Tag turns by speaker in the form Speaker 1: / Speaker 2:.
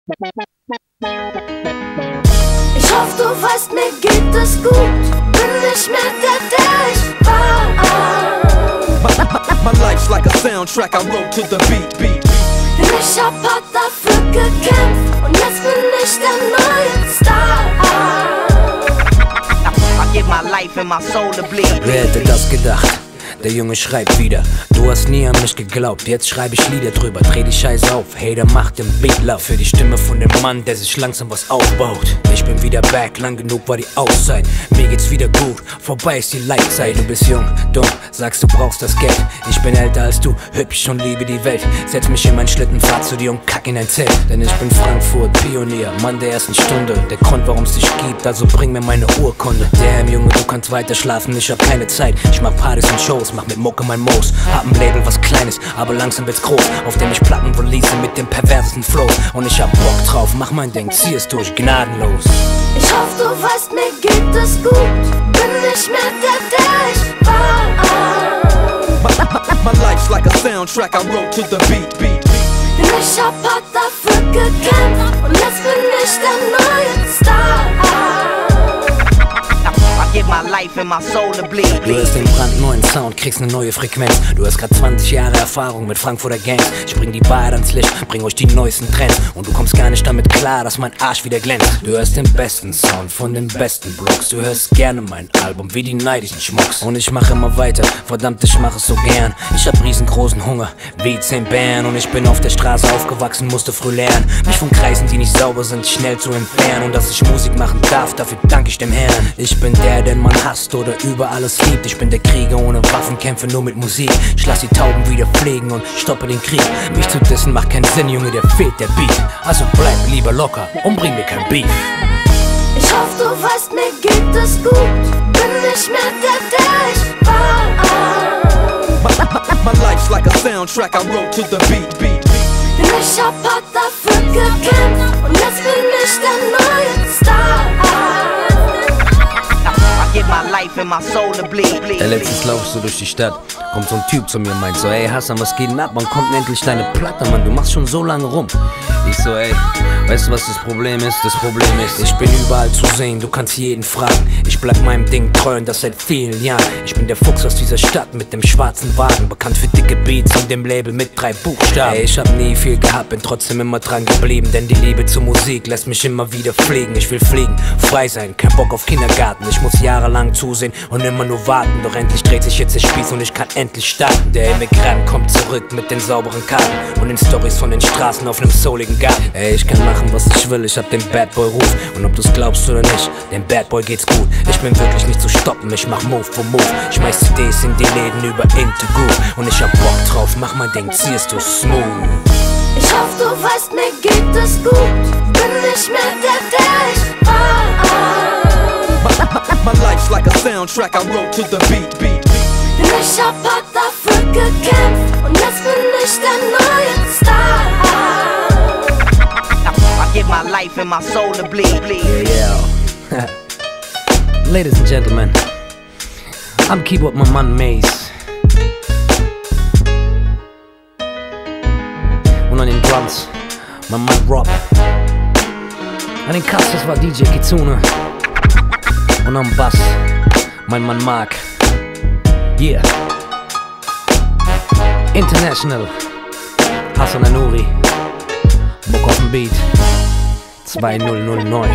Speaker 1: Ich hoffe, du weißt, mir geht es gut. Bin nicht mehr der ich war.
Speaker 2: My life's like a soundtrack I wrote to the beat.
Speaker 1: Denn ich hab hart dafür gekämpft und jetzt bin ich der neue Star.
Speaker 3: I give my life and my soul to bleed.
Speaker 4: Wer hätte das gedacht? Der Junge schreibt wieder. Du hast nie an mich geglaubt, jetzt schreibe ich Lieder drüber. Dreh die Scheiße auf, Hater macht den Beat laut. Für die Stimme von dem Mann, der sich langsam was aufbaut. Ich bin wieder back, lang genug war die Auszeit. Mir geht's wieder gut, vorbei ist die Leitzeit. Du bist jung, dumm, sagst du brauchst das Geld. Ich bin älter als du, hübsch und liebe die Welt. Setz mich in mein Schlitten, fahr zu dir und kack in ein Zelt. Denn ich bin Frankfurt, Pionier, Mann der ersten Stunde. Der Grund, warum's dich gibt, also bring mir meine Urkunde. Damn Junge, du kannst weiter schlafen, ich hab keine Zeit. Ich mach Partys und Shows, mach mit Mucke mein Moos. Hab ein Label, was kleines, aber langsam wird's groß. Auf dem ich Platten release mit dem perversesten Flow. Und ich hab Bock drauf, mach mein Ding, zieh es durch, gnadenlos.
Speaker 1: Ich hoffe, du weißt, mir geht es gut. Bin nicht mehr der ich war.
Speaker 2: My life's like a soundtrack I wrote to the beat.
Speaker 1: Denn ich hab hart dafür gekämpft und jetzt bin ich der neue Star.
Speaker 3: I give my life and my soul to bleed.
Speaker 4: Du hörst den brandneuen Sound, kriegst ne neue Frequenz. Du hast grad 20 Jahre Erfahrung mit Frankfurter Gangs. Ich bring die Wahrheit ans Licht, bring euch die neuesten Trends. Und du kommst gar nicht damit klar, dass mein Arsch wieder glänzt. Du hörst den besten Sound von den besten Blocks. Du hörst gerne mein Album wie die neidischen Schmucks. Und ich mach immer weiter, verdammt ich mach es so gern. Ich hab riesengroßen Hunger, wie 10 Bären. Und ich bin auf der Straße aufgewachsen, musste früh lernen, mich von Kreisen, die nicht sauber sind, schnell zu entfernen. Und dass ich Musik machen darf, dafür danke ich dem Herrn. Ich bin der, den man hasst oder über alles liebt. Ich bin der Krieger ohne Waffen, kämpfe nur mit Musik. Ich lass die Tauben wieder fliegen und stoppe den Krieg. Mich zu dissen macht keinen Sinn, Junge, dir fehlt der Beat. Also bleib lieber locker und bring mir kein Beef.
Speaker 1: Ich hoffe, du weißt, mir geht es gut. Bin nicht mehr der ich war.
Speaker 2: My life's like a soundtrack I wrote to the beat.
Speaker 1: Denn ich hab hart dafür gekämpft und jetzt bin ich der neue Star.
Speaker 3: I give my life and my soul to bleed.
Speaker 4: Letztens laufst du durch die Stadt, kommt so ein Typ zu mir und meint so: Ey Hassan, was geht denn ab? Wann kommt denn endlich deine Platte, Mann? Du machst schon so lange rum. Ich so: Ey, weißt du, was das Problem ist? Das Problem ist, ich bin überall zu sehen, du kannst jeden fragen. Ich bleib meinem Ding treu und das seit vielen Jahren. Ich bin der Fuchs aus dieser Stadt mit dem schwarzen Wagen, bekannt für dicke Beats und dem Label mit 3 Buchstaben. Ey, ich hab nie viel gehabt, bin trotzdem immer dran geblieben, denn die Liebe zur Musik lässt mich immer wieder fliegen. Ich will fliegen, frei sein, kein Bock auf Kindergarten. Ich muss jahrelang zusehen und immer nur warten, doch endlich dreht sich jetzt der Spieß und ich kann endlich starten. Der Immigrant kommt zurück mit den sauberen Karten und den Stories von den Straßen auf nem souligen Garten. Ey, ich kann machen, was ich will, ich hab den Bad Boy Ruf. Und ob du's glaubst oder nicht, dem Bad Boy geht's gut. Ich bin wirklich nicht zu stoppen, ich mach Move for Move. Schmeiß CDs in die Läden über Into Groove. Und ich hab Bock drauf, mach mein Ding, zieh es du smooth.
Speaker 1: Ich hoffe, du weißt, mir geht es gut. Bin nicht mehr der ich war.
Speaker 2: My life's like a soundtrack I wrote to the beat.
Speaker 1: Denn ich hab hart dafür gekämpft und jetzt bin ich der neue Star.
Speaker 3: I give my life and my soul to bleed.
Speaker 4: Yeah. Ladies and gentlemen, I'm Keyboard my man Maze. Und an den Drums, mein Mann Rob. An den Casters war DJ Kitsune. Und am Bass, mein Mann Mark. Yeah. International, Hassan Anouri. Bock auf den Beat, 2009.